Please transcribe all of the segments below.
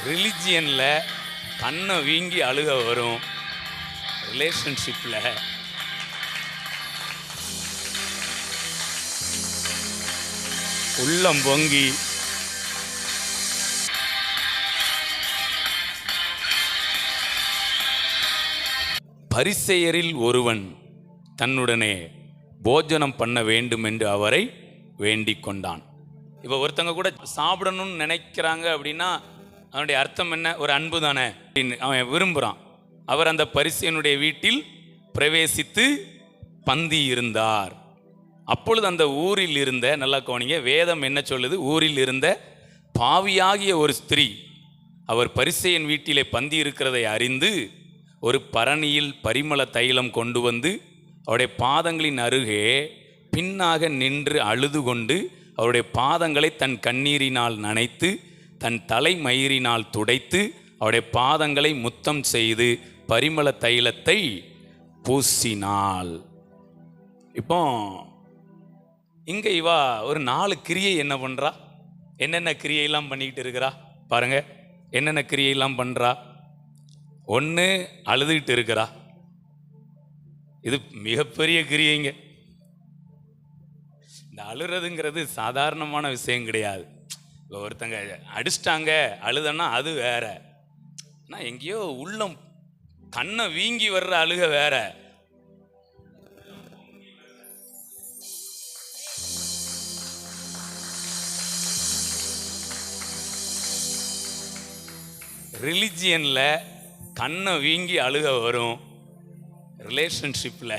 ரிலிஜியன்ல கண்ணை வீங்கி அழுக வரும், ரிலேஷன்ஷிப்ல உள்ளம் பொங்கி பரிசேயரில் ஒருவன் தன்னுடனே போஜனம் பண்ண வேண்டும் என்று அவரை வேண்டிக் கொண்டான். இப்போ ஒருத்தங்க கூட சாப்பிடணும்னு நினைக்கிறாங்க அப்படின்னா அவனுடைய அர்த்தம் என்ன? ஒரு அன்பு தானே, அவன் விரும்புகிறான். அவர் அந்த பரிசேயனுடைய வீட்டில் பிரவேசித்து பந்தி இருந்தார். அப்பொழுது அந்த ஊரில் இருந்த, நல்லா கவனிங்க, வேதம் என்ன சொல்லுது? ஊரில் இருந்த பாவியாகிய ஒரு ஸ்திரீ அவர் பரிசேயன் வீட்டிலே பந்தி இருக்கிறதை அறிந்து ஒரு பரணியில் பரிமள தைலம் கொண்டு வந்து அவருடைய பாதங்களின் அருகே பின்னாக நின்று அழுது கொண்டு அவருடைய பாதங்களை தன் கண்ணீரினால் நனைத்து தன் தலைமயிரினால் துடைத்து அவருடைய பாதங்களை முத்தம் செய்து பரிமள தைலத்தை பூசினாள். இப்போ இங்கே இவா ஒரு 4 கிரியை என்ன பண்ணுறா? என்னென்ன கிரியையெல்லாம் பண்ணிக்கிட்டு இருக்கிறா பாருங்க. என்னென்ன கிரியையெல்லாம் பண்ணுறா? 1, அழுதுகிட்டு இருக்கிறா. இது மிகப்பெரிய கிரியைங்க. இந்த அழுறதுங்கிறது சாதாரணமான விஷயம் கிடையாது. ஒருத்தங்க அடிச்சிட்டாங்க அழுதன்னா அது வேற, ஆனால் எங்கேயோ உள்ளம் கண்ணை வீங்கி வர்ற அழுக வேற. ரிலிஜியன்ல கண்ணை வீங்கி அழுக வரும், ரிலேஷன்ஷிப்ல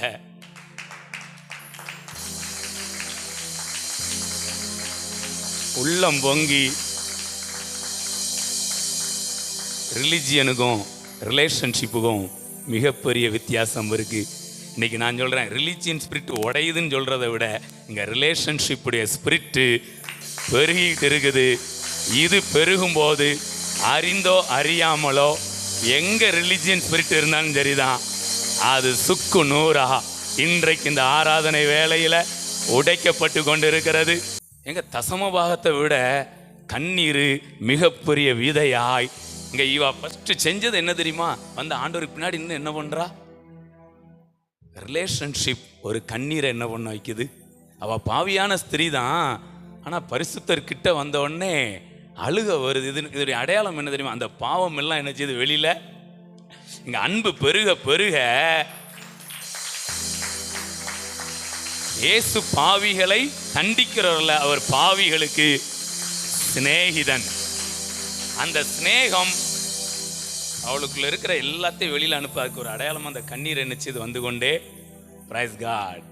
உள்ளம் பொங்கி. ரிலிஜியனுக்கும் ரிலேஷன்ஷிப்புக்கும் மிகப்பெரிய வித்தியாசம் இருக்கு. இன்னைக்கு நான் சொல்றேன், ரிலிஜியன் ஸ்பிரிட் உடையுதுன்னு சொல்றதை விட இங்க ரிலேஷன்ஷிப்புடைய ஸ்பிரிட் பெருகிட்டு இருக்குது. இது பெருகும்போது அறிந்தோ அறியாமலோ எங்க ரிலிஜியன் ஸ்பிரிட் இருந்தாலும் சரிதான், அது சுக்கு நூறா இன்றைக்கு இந்த ஆராதனை வேளையில உடைக்கப்பட்டு கொண்டு இருக்கிறது. எங்க தசமபாகத்தை விட கண்ணீர் மிகப்பெரிய விதையாய். இங்க இவா ஃபர்ஸ்ட் செஞ்சது என்ன தெரியுமா? வந்து ஆண்டவருக்கு பின்னாடி இன்னும் என்ன பண்றா? ரிலேஷன்ஷிப் ஒரு கண்ணீரை என்ன பண்ண வைக்குது? அவ பாவியான ஸ்திரீ தான், ஆனா பரிசுத்தர்கிட்ட வந்த உடனே அழுக வருது. இதனுடைய அடையாளம் என்ன தெரியுமா? அந்த பாவம் எல்லாம் என்ன செய்யுது வெளியில. இங்க அன்பு பெருக பெருக இயேசு பாவிகளை தண்டிக்கிறவர்ல, அவர் பாவிகளுக்கு சிநேகிதன். அந்த சிநேகம் அவளுக்குள்ள இருக்கிற எல்லாத்தையும் வெளியில அனுப்ப, அதுக்கு ஒரு அடையாளம் அந்த கண்ணீர் என்ன செய்து வந்து கொண்டே. பிரைஸ் காட்.